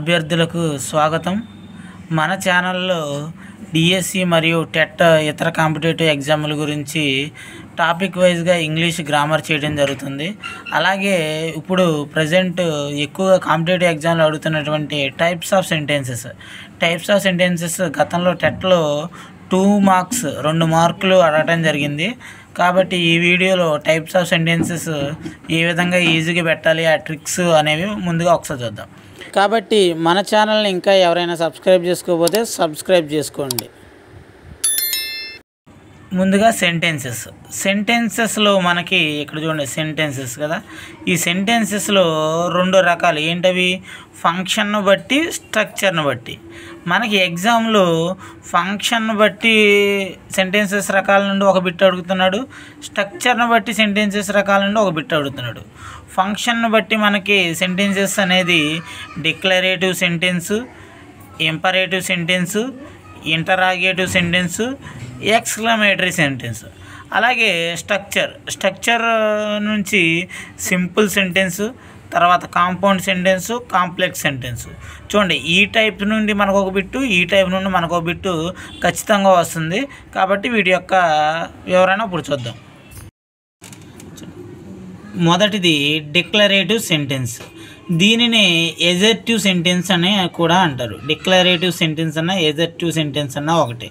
అభ్యర్థులకు స్వాగతం. మన ఛానల్లో డిఎస్సి మరియు టెట్ ఇతర కాంపిటేటివ్ ఎగ్జామ్ల గురించి టాపిక్ వైజ్గా ఇంగ్లీష్ గ్రామర్ చేయడం జరుగుతుంది. అలాగే ఇప్పుడు ప్రజెంట్ ఎక్కువగా కాంపిటేటివ్ ఎగ్జామ్లు అడుగుతున్నటువంటి టైప్స్ ఆఫ్ సెంటెన్సెస్ గతంలో టెట్లో 2 మార్క్స్ 2 మార్కులు అడగటం జరిగింది. కాబట్టి ఈ వీడియోలో టైప్స్ ఆఫ్ సెంటెన్సెస్ ఏ విధంగా ఈజీగా పెట్టాలి, ఆ ట్రిక్స్ అనేవి ముందుగా ఒకసారి చూద్దాం. కాబట్టి మన ఛానల్ని ఇంకా ఎవరైనా సబ్స్క్రైబ్ చేసుకోకపోతే సబ్స్క్రైబ్ చేసుకోండి. ముందుగా సెంటెన్సెస్లో మనకి ఇక్కడ చూడండి సెంటెన్సెస్ కదా. ఈ సెంటెన్సెస్లో 2 రకాలు ఏంటవి? ఫంక్షన్ను బట్టి, స్ట్రక్చర్ను బట్టి. మనకి ఎగ్జామ్లో ఫంక్షన్ను బట్టి సెంటెన్సెస్ రకాల నుండి ఒక బిట్ అడుగుతున్నాడు, స్ట్రక్చర్ను బట్టి సెంటెన్సెస్ రకాల నుండి ఒక బిట్ అడుగుతున్నాడు. ఫంక్షన్ను బట్టి మనకి సెంటెన్సెస్ అనేది declarative sentence, imperative sentence, interrogative sentence, exclamatory sentence. అలాగే స్ట్రక్చర్ నుంచి సింపుల్ సెంటెన్సు, తర్వాత కాంపౌండ్ సెంటెన్సు, కాంప్లెక్స్ సెంటెన్సు. చూడండి, ఈ టైప్ నుండి మనకు ఒక బిట్టు, ఈ టైప్ నుండి మనకు ఒక బిట్టు ఖచ్చితంగా వస్తుంది. కాబట్టి వీటి యొక్క వివరణ ఇప్పుడు చూద్దాం. మొదటిది డిక్లరేటివ్ సెంటెన్స్. దీనిని ఎజర్టివ్ సెంటెన్స్ అని కూడా అంటారు. డిక్లరేటివ్ సెంటెన్స్ అన్న ఎజర్టివ్ సెంటెన్స్ అన్న ఒకటి.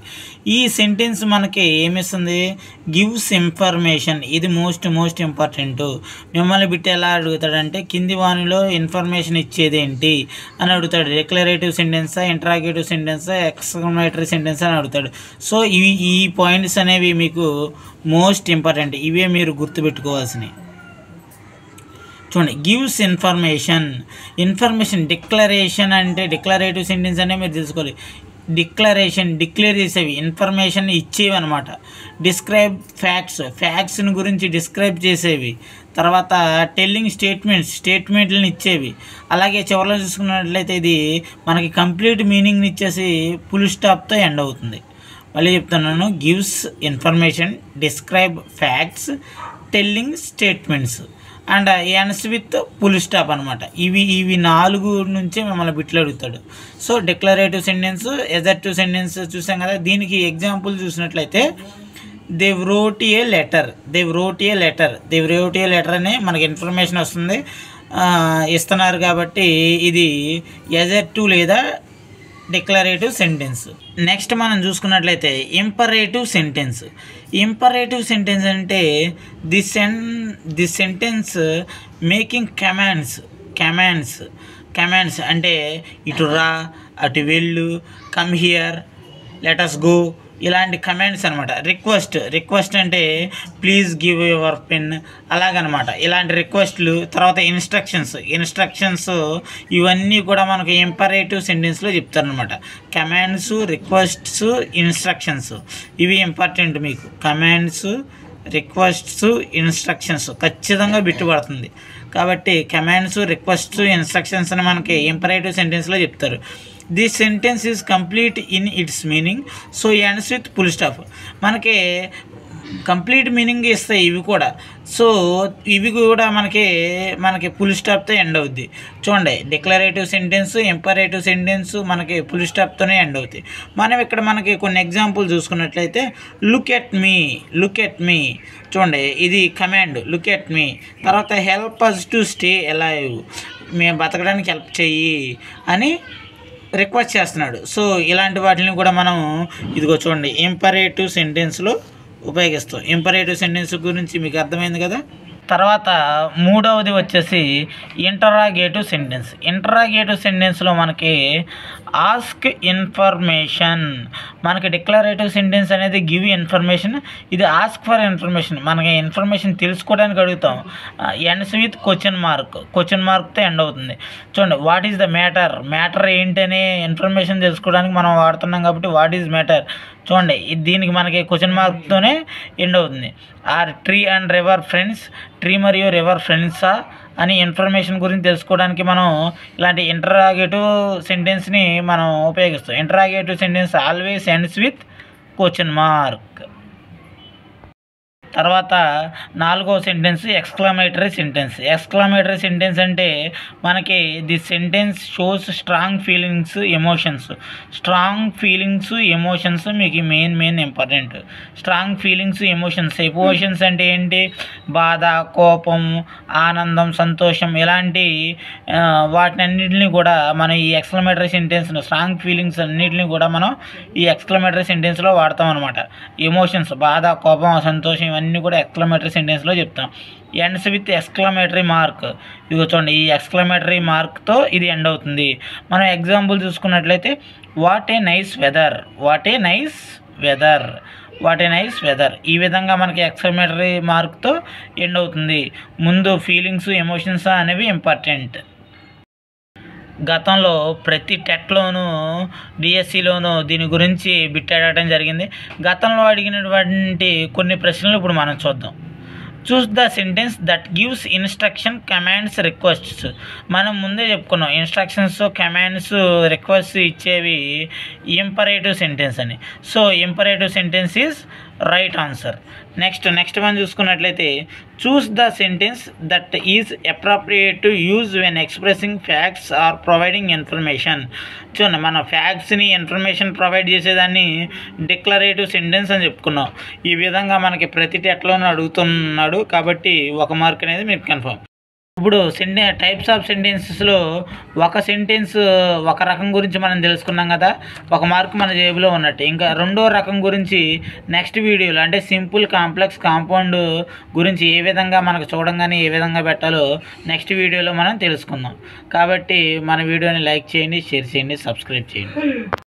ఈ సెంటెన్స్ మనకి ఏమిస్తుంది? Gives information. ఇది మోస్ట్ ఇంపార్టెంట్. మిమ్మల్ని బిట్టి ఎలా అడుగుతాడంటే కింది వానిలో ఇన్ఫర్మేషన్ ఇచ్చేది ఏంటి అని అడుగుతాడు. డిక్లరేటివ్ సెంటెన్సా, ఇంటరాగేటివ్ సెంటెన్సా, ఎక్స్క్లమేటరీ సెంటెన్స్ అని అడుగుతాడు. సో ఈ పాయింట్స్ అనేవి మీకు మోస్ట్ ఇంపార్టెంట్. ఇవే మీరు గుర్తుపెట్టుకోవాల్సినవి. చూడండి, గివ్స్ ఇన్ఫర్మేషన్. డిక్లరేషన్ అంటే డిక్లరేటివ్ సెంటెన్స్ అనే మీరు తెలుసుకోవాలి. డిక్లేర్ చేసేవి, ఇన్ఫర్మేషన్ ఇచ్చేవి అనమాట. డిస్క్రైబ్ ఫ్యాక్ట్స్ని గురించి డిస్క్రైబ్ చేసేవి. తర్వాత టెల్లింగ్ స్టేట్మెంట్లను ఇచ్చేవి. అలాగే చివరిలో చూసుకున్నట్లయితే ఇది మనకి కంప్లీట్ మీనింగ్ని ఇచ్చేసి ఫుల్ స్టాప్తో ఎండ్ అవుతుంది. మళ్ళీ చెప్తున్నాను, gives information, describe facts, telling statements and ends with full stop అనమాట. ఇవి 4 నుంచే మిమ్మల్ని బిట్లు అడుగుతాడు. సో డిక్లరేటివ్ సెంటెన్స్, ఎజర్టివ్ సెంటెన్స్ చూసాం కదా. దీనికి ఎగ్జాంపుల్ చూసినట్లయితే దే వ్రోట్ ఏ లెటర్ అనే మనకి ఇన్ఫర్మేషన్ వస్తుంది, ఇస్తున్నారు. కాబట్టి ఇది ఎజర్టివ్ లేదా డిక్లరేటివ్ సెంటెన్స్. నెక్స్ట్ మనం చూసుకున్నట్లయితే ఇంపరేటివ్ సెంటెన్స్ అంటే ది సెంటెన్స్ మేకింగ్ కమాండ్స్ అంటే ఇటు రా, అటు వెళ్ళు, come here, let us go, ఇలాంటి కమాండ్స్ అనమాట. రిక్వెస్ట్ అంటే ప్లీజ్ గివ్ యువర్ పెన్, అలాగనమాట. ఇలాంటి రిక్వెస్ట్లు. తర్వాత ఇన్స్ట్రక్షన్స్ ఇవన్నీ కూడా మనకు ఇంపరేటివ్ సెంటెన్స్లో చెప్తారనమాట. కమాండ్స్, రిక్వెస్ట్స్, ఇన్స్ట్రక్షన్స్ ఇవి ఇంపార్టెంట్ మీకు. కమాండ్స్, రిక్వెస్ట్స్, ఇన్స్ట్రక్షన్స్ ఖచ్చితంగా బిట్టుపడుతుంది. కాబట్టి కమాండ్స్, రిక్వెస్ట్స్, ఇన్స్ట్రక్షన్స్ అని మనకి ఇంపరేటివ్ సెంటెన్స్లో చెప్తారు. This sentence is complete in it's meaning, so ends with full stop. మనకి కంప్లీట్ మీనింగ్ ఇస్తాయి ఇవి కూడా. సో ఇవి కూడా మనకి ఫుల్ స్టాప్తో ఎండ్ అవుద్ది. చూడండి, డిక్లరేటివ్ సెంటెన్స్, ఇంపరేటివ్ సెంటెన్స్ మనకి ఫుల్ స్టాప్తోనే ఎండ్ అవుతాయి. మనం ఇక్కడ మనకి కొన్ని ఎగ్జాంపుల్ చూసుకున్నట్లయితే లుక్ ఎట్ మీ చూడండి, ఇది కమాండ్. Look at me. తర్వాత help us to stay alive, మేము బతకడానికి హెల్ప్ చెయ్యి అని రిక్వెస్ట్ చేస్తున్నాడు. సో ఇలాంటి వాటిని కూడా మనం ఇదిగో చూడండి ఇంపరేటివ్ సెంటెన్స్లో ఉపయోగిస్తాం. ఇంపరేటివ్ సెంటెన్స్ గురించి మీకు అర్థమైంది కదా. తర్వాత మూడవది వచ్చేసి ఇంటరాగేటివ్ సెంటెన్స్లో మనకి ఆస్క్ ఇన్ఫర్మేషన్. మనకి డిక్లరేటివ్ సెంటెన్స్ అనేది గివ్ ఇన్ఫర్మేషన్, ఇది ఆస్క్ ఫర్ ఇన్ఫర్మేషన్. మనకి ఇన్ఫర్మేషన్ తెలుసుకోవడానికి అడుగుతాం. ఎండ్స్ విత్ క్వశ్చన్ మార్క్తో ఎండ్ అవుతుంది. చూడండి, వాట్ ఈజ్ ద మ్యాటర్ ఏంటనే ఇన్ఫర్మేషన్ తెలుసుకోవడానికి మనం వాడుతున్నాం. కాబట్టి వాట్ ఈజ్ మ్యాటర్ చూడండి, దీనికి మనకి క్వశ్చన్ మార్క్తోనే ఎండ్ అవుతుంది. Are tree and river friends, tree మరియు రివర్ ఫ్రెండ్సా అని ఇన్ఫర్మేషన్ గురించి తెలుసుకోవడానికి మనం ఇలాంటి ఇంటరాగేటివ్ సెంటెన్స్ని మనం ఉపయోగిస్తాం. Interrogative sentence always ends with question mark. తర్వాత 4వ sentence exclamatory sentence. Exclamatory sentence అంటే మనకి the sentence shows strong feelings emotions. Strong feelings emotions మీకు main important. Strong feelings emotions. Emotions అంటే ఏంటి? బాధ, కోపం, ఆనందం, సంతోషం ఇలాంటి వాటినన్నింటినీ కూడా మనం ఈ ఎక్స్క్లమేటరీ సెంటెన్స్ స్ట్రాంగ్ ఫీలింగ్స్ అన్నింటినీ కూడా మనం ఈ ఎక్స్క్లమేటరీ సెంటెన్స్లో వాడతాం అనమాట. ఎమోషన్స్ బాధ, కోపం, సంతోషం ఇవన్నీ కూడా ఎక్స్క్లమేటరీ సెంటెన్స్లో చెప్తాం. Ends with exclamatory mark. ఇదిగో చూడండి, ఈ ఎక్స్క్లమేటరీ మార్క్తో ఇది ఎండ్ అవుతుంది. మనం ఎగ్జాంపుల్ చూసుకున్నట్లయితే what a nice weather, what a nice weather, what a nice weather. ఈ విధంగా మనకి ఎక్స్క్లమేటరీ మార్క్తో ఎండ్ అవుతుంది. ముందు ఫీలింగ్స్ ఎమోషన్స్ అనేవి ఇంపార్టెంట్. గతంలో ప్రతి టెట్లోనూ డిఎస్సిలోనూ దీని గురించి బిట్ అడగడం జరిగింది. గతంలో అడిగినటువంటి కొన్ని ప్రశ్నలు ఇప్పుడు మనం చూద్దాం. Choose the sentence that gives instruction, commands, requests. మనం ముందే చెప్పుకున్నాం ఇన్స్ట్రక్షన్స్, కమాండ్స్, రిక్వెస్ట్స్ ఇచ్చేవి ఇంపరేటివ్ సెంటెన్స్ అని. So imperative sentence is right answer. Next మనం చూసుకున్నట్లయితే choose the sentence that is appropriate to use when expressing facts or providing information. చూడండి, మన ఫ్యాక్ట్స్ని ఇన్ఫర్మేషన్ ప్రొవైడ్ చేసేదాన్ని డిక్లరేటివ్ సెంటెన్స్ అని చెప్పుకున్నాం. ఈ విధంగా మనకి ప్రతి టెట్లోనూ అడుగుతున్నాడు కాబట్టి 1 మార్క్ అనేది మీకు కన్ఫర్మ్. ఇప్పుడు టైప్స్ ఆఫ్ సెంటెన్సెస్లో ఒక సెంటెన్స్ ఒక రకం గురించి మనం తెలుసుకున్నాం కదా, 1 మార్క్ మన జేబులో ఉన్నట్టు. ఇంకా రెండో రకం గురించి నెక్స్ట్ వీడియోలో అంటే సింపుల్, కాంప్లెక్స్, కాంపౌండ్ గురించి ఏ విధంగా మనకు చూడంగానే ఏ విధంగా పెట్టాలో నెక్స్ట్ వీడియోలో మనం తెలుసుకుందాం. కాబట్టి మన వీడియోని లైక్ చేయండి, షేర్ చేయండి, సబ్స్క్రైబ్ చేయండి.